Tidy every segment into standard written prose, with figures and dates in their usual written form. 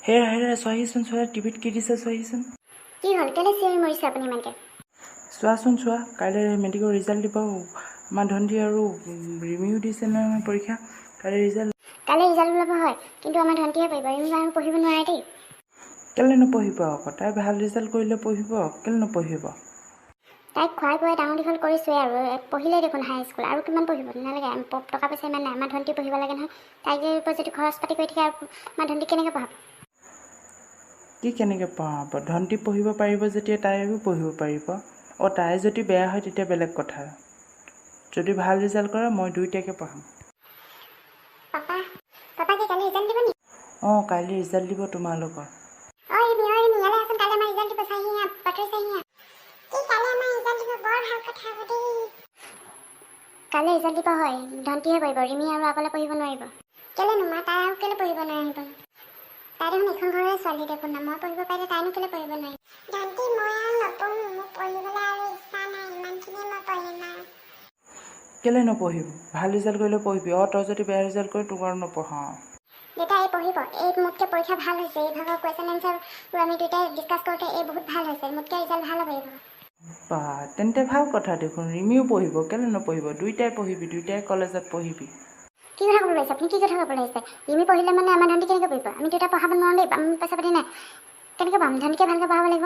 হেৰা চোৱাহিচোন চোৱা টিভিত কি দিছে চোৱাহিচোন কি হ'ল কেলে চিঞৰি মৰিছে আপুনি ইমানকে চোৱাচোন চোৱা কাইলৈ মেট্ৰিকৰ ৰিজাল্ট দিব আমাৰ ধন্তি আৰু ৰিমিও দিছে নহয় পৰীক্ষা কাইলৈ ৰিজাল্ট ওলাব হয় কিন্তু আমাৰ ধন্তিহে পাৰিব ৰিমি বাৰু পঢ়িব নোৱাৰে দেই কেলৈ নপঢ়িব আকৌ তাই ভাল ৰিজাল্ট কৰিলে পঢ়িব কেলৈ নপঢ়িব তাইক খুৱাই বুৱাই ডাঙৰ দীঘল কৰিছোৱে আৰু পঢ়িলেই দেখোন হাই স্কুল আৰু কিমান পঢ়িব নালাগে টকা পইচা ইমান নাই আমাৰ ধন্তি পঢ়িব লাগে নহয় তাইক যদি খৰচ পাতি কৰি থাকে আৰু আমাৰ ধন্তি কেনেকৈ পঢ়াব কি কেনেকৈ পঢ়াব ধন্তি পঢ়িব পাৰিব যেতিয়া তাইও পঢ়িব পাৰিব তাই যদি বেয়া হয় তেতিয়া বেলেগ কথা যদি ভাল ৰিজাল্ট কৰে মই দুইটাকে পঢ়াম পাপাকে কালি ৰিজাল্ট দিব নি কাইলৈ ৰিজাল্ট দিব তোমালোকৰ কাইলৈ ৰিজাল্ট দিব হয় ধন্তিহে পাৰিব ৰিমি আৰু আগলৈ পঢ়িব নোৱাৰিব কেলেনো মা তাই আৰু কেলৈ পঢ়িব নোৱাৰিব তাই দেখোন এখন ঘৰৰে ছোৱালী দেখোন না মই পঢ়িব পাৰিলে তাইনো কেলৈ পঢ়িব নোৱাৰিম ধন্তি মই আৰু নপঢ়ো মোক পঢ়িবলৈ আৰু ইচ্ছা নাই ইমানখিনি মই পঢ়িম আৰু কেলৈ নপঢ়িব ভাল ৰিজাল্ট কৰিলে পঢ়িবি তই যদি বেয়া ৰিজাল্ট কৰি তোক আৰু নপঢ়াওঁ দেউতা এই পঢ়িব এই মোতকৈ পৰীক্ষা ভাল হৈছে এই ভাগৰ কুৱেশ্যন এনচাৰবোৰ আমি দুয়োটাই ডিছকাছ কৰোঁতে এই বহুত ভাল হৈছে মোতকৈ ৰিজাল্ট ভাল হ'ব এই ভাগৰ তেন্তে ভাল কথা দেখোন ৰিমিও পঢ়িব কেলৈ নপঢ়িব দুইটাই পঢ়িবি দুইটাই কলেজত পঢ়িবি কি কথা ক'ব লাগিছে আপুনি কি কথা ক'ব লাগিছে ৰিমি পঢ়িলে মানে আমাৰ ধন্তি কেনেকৈ পঢ়িব আমি দুয়োটা পঢ়াব নোৱাৰোঁ দেই আমি পইচা পাতি নাই কেনেকৈ পঢ়াম ধন্তিকে ভালকৈ পঢ়াব লাগিব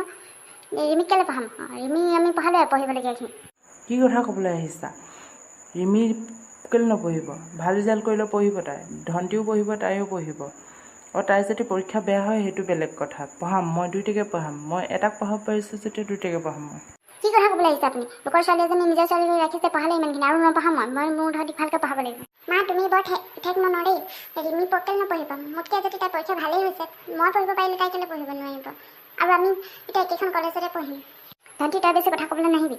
ৰিমিক কেলৈ পঢ়াম ৰিমি আমি পঢ়ালে পঢ়িবলগীয়াখিনি কি কথা ক'বলৈ আহিছা ৰিমি কেলৈ নপঢ়িব ভাল ৰিজাল্ট কৰিলে পঢ়িব তাই ধন্তিও পঢ়িব তাইও পঢ়িব তাই যদি পৰীক্ষা বেয়া হয় সেইটো বেলেগ কথা পঢ়াম মই দুইটাকে পঢ়াম মই এটাক পঢ়াব পাৰিছোঁ যেতিয়া দুইটাকে পঢ়াম মই কি কথা ক'বলৈ আহিছে আপুনি লোকৰ ছোৱালী এজনী নিজৰ ছোৱালী ৰাখিছে পঢ়ালে ইমানখিনি আৰু নপঢ়াম মই মোৰ ধন্তিক ভালকৈ পঢ়াব লাগিব মা তুমি বৰ ঠেক মনৰ দেই ৰিমি কেলৈ নপঢ়িব মোতকৈ যদি তাই পৰীক্ষা ভালেই হৈছে মই পঢ়িব পাৰিলে তাই কেলৈ পঢ়িব নোৱাৰিব আৰু আমি এতিয়া একেখন কলেজতে পঢ়িম ধন্তি তই বেছি কথা ক'বলৈ নাহিবি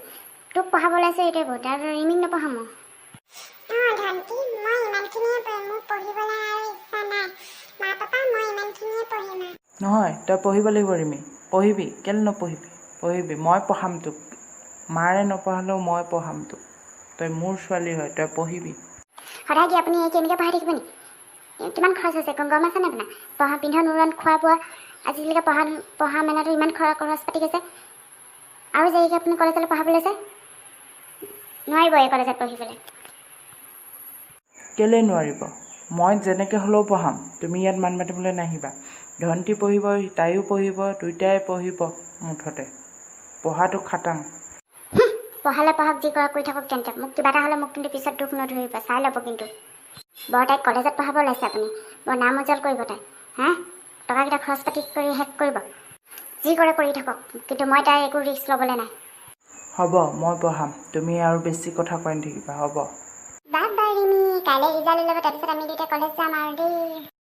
তোক পঢ়াব ওলাইছোঁ এইটোৱে বহুত আৰু ৰিমিক নপঢ়াম মই ধন্তি মই ইমানখিনিয়ে পঢ়িম মোক পঢ়িবলৈ আৰু ইচ্ছা নাই মা পাপা মই ইমানখিনিয়ে পঢ়িম নহয় তই পঢ়িব লাগিব ৰিমি পঢ়িবি কেলৈ নপঢ়িবি পঢ়িবি মই পঢ়াম তোক মাৰে নপঢ়ালেও মই পঢ়াম তোক তই মোৰ ছোৱালী হয় তই পঢ়িবি সদায় কি আপুনি কেনেকৈ পঢ়াই থাকিব নেকি কিমান খৰচ হৈছে গম আছে নে আপোনাৰ পঢ়া পিন্ধা নোৰোৱান খোৱা বোৱা আজিলৈকে পঢ়া মেলাটো ইমান খৰচ পাতি গৈছে আৰু যে আপুনি কলেজলৈ পঢ়াবলৈ লৈছে নোৱাৰিব এই কলেজত পঢ়িবলৈ কেলৈ নোৱাৰিব মই যেনেকৈ হ'লেও পঢ়াম তুমি ইয়াত মান মাতিবলৈ নাহিবা ধন্তি পঢ়িব তাইও পঢ়িব দুইটাই পঢ়িব মুঠতে পঢ়াটো খাটাং পঢ়ালে পঢ়ক যি কৰা কৰি থাকক তেন্তে মোক কিবা এটা হ'লে মোক কিন্তু পিছত দুখ নধৰিব চাই ল'ব কিন্তু বৰ তাইক কলেজত পঢ়াব ওলাইছে আপুনি বৰ নাম উজ্জ্বল কৰিব তাই টকাকেইটা খৰচ পাতি কৰি শেষ কৰিব যি কৰে কৰি থাকক কিন্তু মই তাই একো ৰিস্ক ল'বলৈ নাই হ'ব মই পঢ়াম তুমি আৰু বেছি কথা কৈ নাথাকিবা হ'ব বাই বাই ৰিমি কাইলৈ ৰিজাল্ট ওলাব তাৰপিছত আমি দুয়োটা কলেজ যাম আৰু দেই